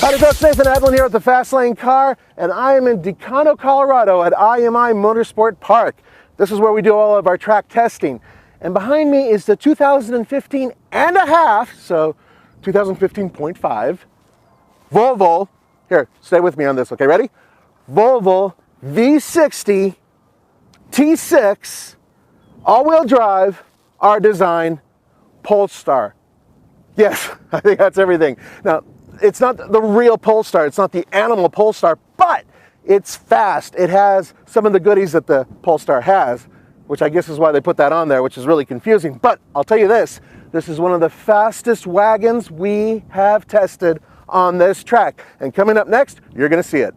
Howdy folks, Nathan Adlin here with the Fast Lane Car, and I am in Decano, Colorado at IMI Motorsport Park. This is where we do all of our track testing. And behind me is the 2015 and a half, so 2015.5, Volvo, here, stay with me on this, okay, ready? Volvo V60 T6, all-wheel drive, R-Design, Polestar. Yes, I think that's everything. Now, it's not the real Polestar, it's not the animal Polestar, but it's fast. It has some of the goodies that the Polestar has, which I guess is why they put that on there, which is really confusing. But I'll tell you this is one of the fastest wagons we have tested on this track. And coming up next, you're gonna see it.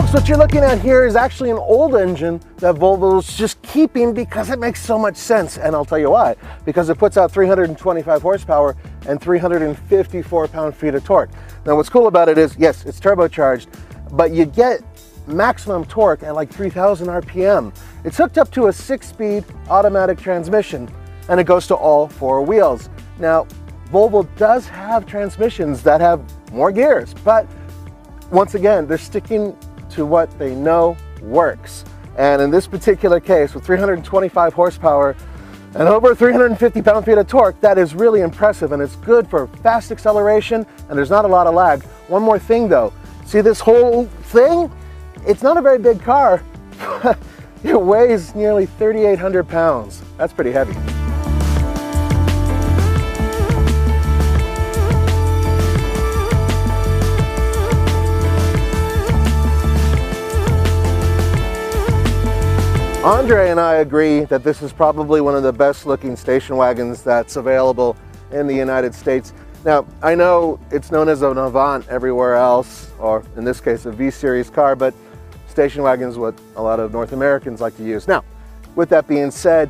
What you're looking at here is actually an old engine that Volvo's just keeping because it makes so much sense, and I'll tell you why. Because it puts out 325 horsepower and 354 pound-feet of torque. Now what's cool about it is, yes, it's turbocharged, but you get maximum torque at like 3,000 RPM. It's hooked up to a 6-speed automatic transmission, and it goes to all 4 wheels. Now, Volvo does have transmissions that have more gears, but once again, they're sticking to what they know works. And in this particular case, with 325 horsepower and over 350 pound-feet of torque, that is really impressive, and it's good for fast acceleration, and there's not a lot of lag. One more thing though, see this whole thing? It's not a very big car, but it weighs nearly 3,800 pounds. That's pretty heavy. Andre and I agree that this is probably one of the best looking station wagons that's available in the United States. Now, I know it's known as an Avant everywhere else, or in this case a V-Series car, but station wagon is what a lot of North Americans like to use. Now, with that being said,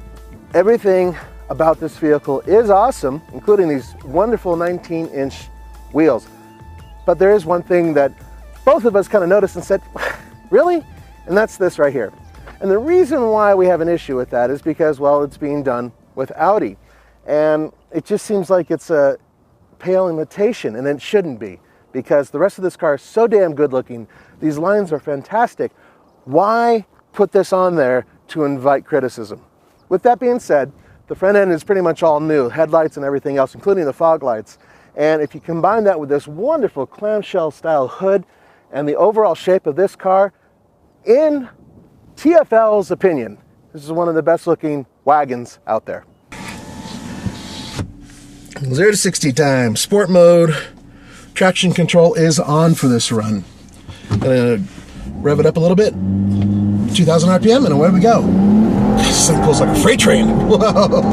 everything about this vehicle is awesome, including these wonderful 19-inch wheels. But there is one thing that both of us kind of noticed and said, really? And that's this right here. And the reason why we have an issue with that is because, well, it's being done with Audi. And it just seems like it's a pale imitation, and it shouldn't be, because the rest of this car is so damn good looking. These lines are fantastic. Why put this on there to invite criticism? With that being said, the front end is pretty much all new, headlights and everything else, including the fog lights. And if you combine that with this wonderful clamshell style hood and the overall shape of this car, in TFL's opinion, this is one of the best looking wagons out there. 0 to 60 time, sport mode, traction control is on for this run. I'm gonna rev it up a little bit, 2,000 RPM, and away we go. This thing pulls like a freight train. Whoa,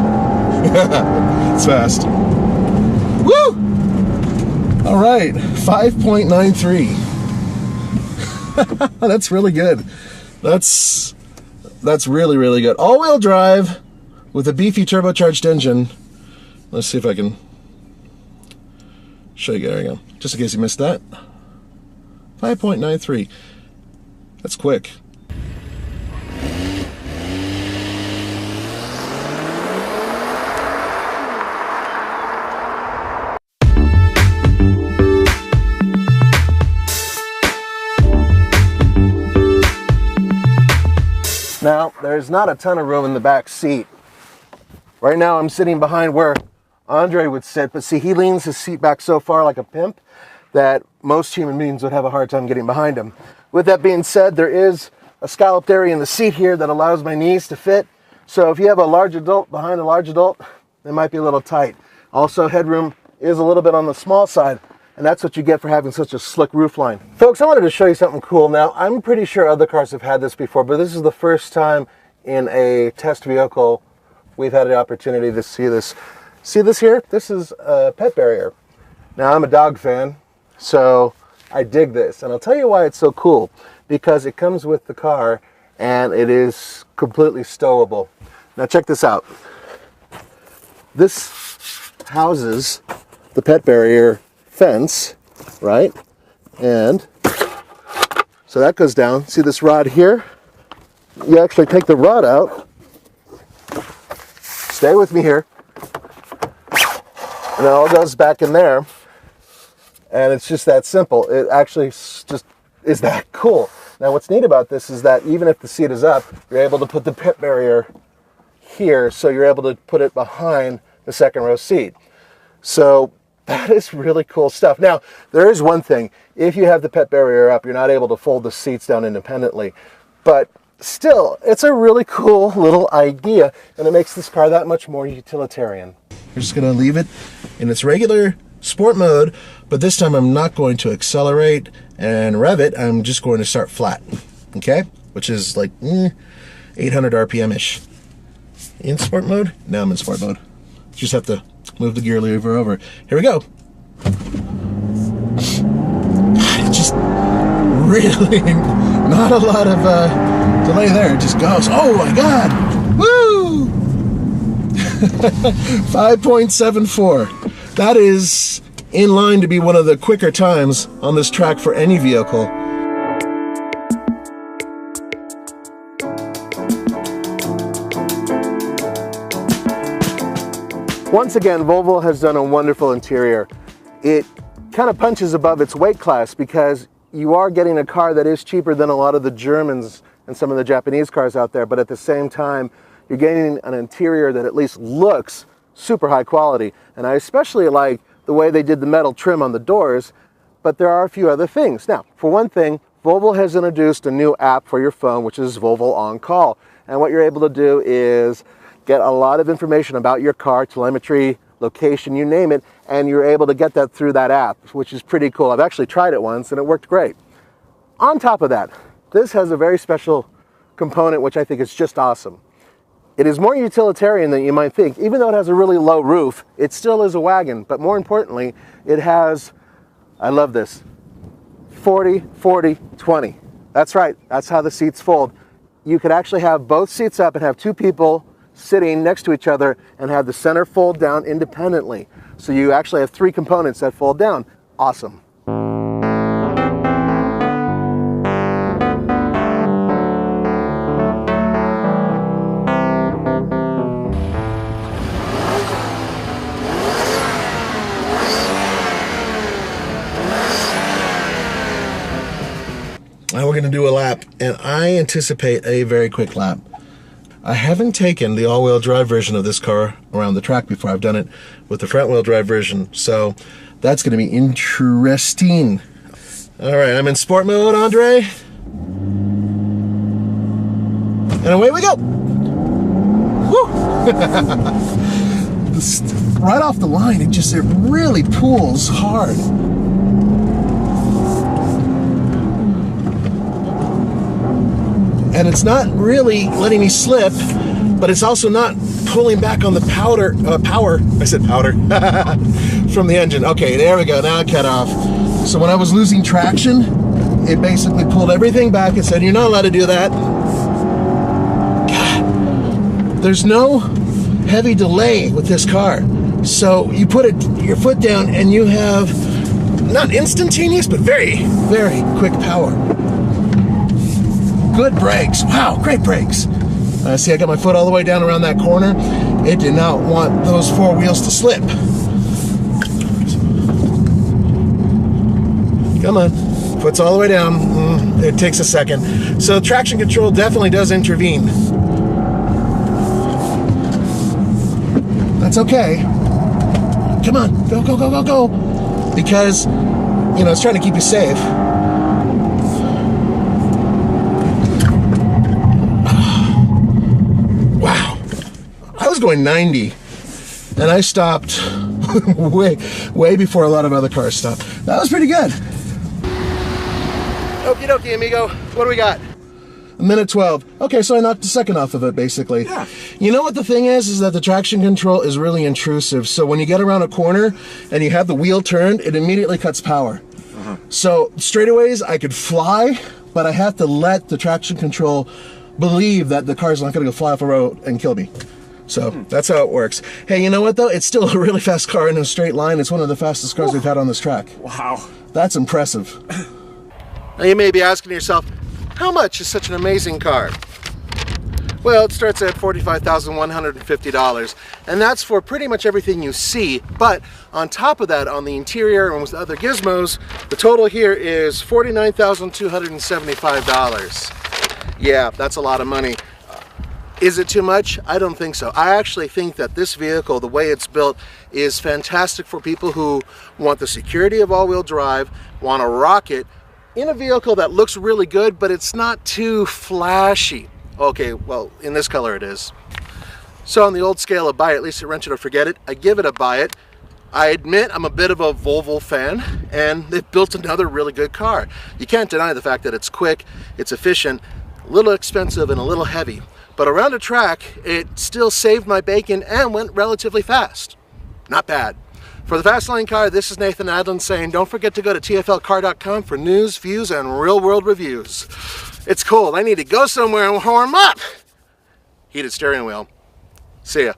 it's fast. Woo! All right, 5.93. That's really good. That's really, really good. All-wheel drive with a beefy turbocharged engine. Let's see if I can show you. There we go. Just in case you missed that. 5.93. That's quick. Now, there's not a ton of room in the back seat. Right now I'm sitting behind where Andre would sit, but see, he leans his seat back so far like a pimp that most human beings would have a hard time getting behind him. With that being said, there is a scalloped area in the seat here that allows my knees to fit. So if you have a large adult behind a large adult, it might be a little tight. Also, headroom is a little bit on the small side, and that's what you get for having such a slick roofline. Folks, I wanted to show you something cool. Now, I'm pretty sure other cars have had this before, but this is the first time in a test vehicle we've had the opportunity to see this. See this here? This is a pet barrier. Now, I'm a dog fan, so I dig this. And I'll tell you why it's so cool. Because it comes with the car, and it is completely stowable. Now, check this out. This houses the pet barrier fence, right? And so that goes down. See this rod here? You actually take the rod out. Stay with me here. And it all goes back in there. And it's just that simple. It actually just is that cool. Now what's neat about this is that even if the seat is up, you're able to put the pet barrier here, so you're able to put it behind the second row seat. So that is really cool stuff. Now, there is one thing. If you have the pet barrier up, you're not able to fold the seats down independently. But still, it's a really cool little idea, and it makes this car that much more utilitarian. We're just going to leave it in its regular sport mode, but this time I'm not going to accelerate and rev it. I'm just going to start flat, okay? Which is like 800 RPM-ish. In sport mode? Now I'm in sport mode. Just have to move the gear lever over. Here we go. Just really not a lot of delay there. It just goes. Oh my God! Woo! 5.74. That is in line to be one of the quicker times on this track for any vehicle. Once again, Volvo has done a wonderful interior. It kind of punches above its weight class because you are getting a car that is cheaper than a lot of the Germans and some of the Japanese cars out there, but at the same time, you're getting an interior that at least looks super high quality. And I especially like the way they did the metal trim on the doors, but there are a few other things. Now, for one thing, Volvo has introduced a new app for your phone, which is Volvo On Call. And what you're able to do is get a lot of information about your car, telemetry, location, you name it, and you're able to get that through that app, which is pretty cool. I've actually tried it once and it worked great. On top of that, this has a very special component which I think is just awesome. It is more utilitarian than you might think. Even though it has a really low roof, it still is a wagon, but more importantly, it has, I love this, 40, 40, 20. That's right, that's how the seats fold. You could actually have both seats up and have two people sitting next to each other and have the center fold down independently. So you actually have three components that fold down. Awesome. Now we're going to do a lap, and I anticipate a very quick lap. I haven't taken the all-wheel drive version of this car around the track before. I've done it with the front-wheel drive version, so that's going to be interesting. All right, I'm in sport mode, Andre. And away we go. Woo! Right off the line, it really pulls hard. And it's not really letting me slip, but it's also not pulling back on the power. I said powder from the engine. Okay, there we go. Now it cut off. So when I was losing traction, it basically pulled everything back and said, "You're not allowed to do that." God, there's no heavy delay with this car. So you put your foot down and you have not instantaneous, but very, very quick power. Good brakes. Wow, great brakes. See, I got my foot all the way down around that corner. It did not want those four wheels to slip. Come on. Foot's all the way down. It takes a second. So traction control definitely does intervene. That's okay. Come on. Go, go, go, go, go. Because, you know, it's trying to keep you safe. Going 90 and I stopped way before a lot of other cars stopped. That was pretty good. Okie dokie, amigo. What do we got? minute 12. Okay, so I knocked the second off of it, basically. Yeah. You know what the thing is that the traction control is really intrusive. So when you get around a corner and you have the wheel turned, it immediately cuts power. So straightaways, I could fly, but I have to let the traction control believe that the car's not going to go fly off a road and kill me. So that's how it works. Hey, you know what though? It's still a really fast car in a straight line. It's one of the fastest cars we've had on this track. Wow. That's impressive. Now you may be asking yourself, how much is such an amazing car? Well, it starts at $45,150, and that's for pretty much everything you see. But on top of that, on the interior and with other gizmos, the total here is $49,275. Yeah, that's a lot of money. Is it too much? I don't think so. I actually think that this vehicle, the way it's built, is fantastic for people who want the security of all-wheel drive, want to rock it in a vehicle that looks really good, but it's not too flashy. Okay, well, in this color it is. So on the old scale of buy it, at least rent it or forget it, I give it a buy it. I admit I'm a bit of a Volvo fan, and they've built another really good car. You can't deny the fact that it's quick, it's efficient, a little expensive, and a little heavy. But around a track, it still saved my bacon and went relatively fast. Not bad. For the Fast Lane Car, this is Nathan Adlin saying don't forget to go to tflcar.com for news, views, and real-world reviews. It's cold. I need to go somewhere and warm up. Heated steering wheel. See ya.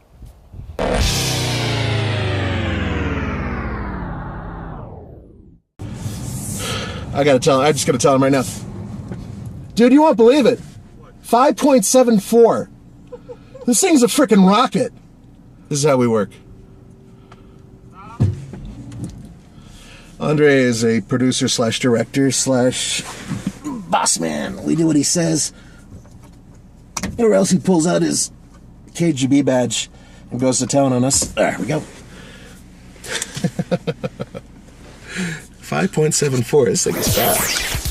I just gotta tell him right now. Dude, you won't believe it. 5.74. This thing's a freaking rocket. This is how we work. Andre is a producer slash director slash boss man. We do what he says. Or else he pulls out his KGB badge and goes to town on us. There we go. 5.74. This thing is fast.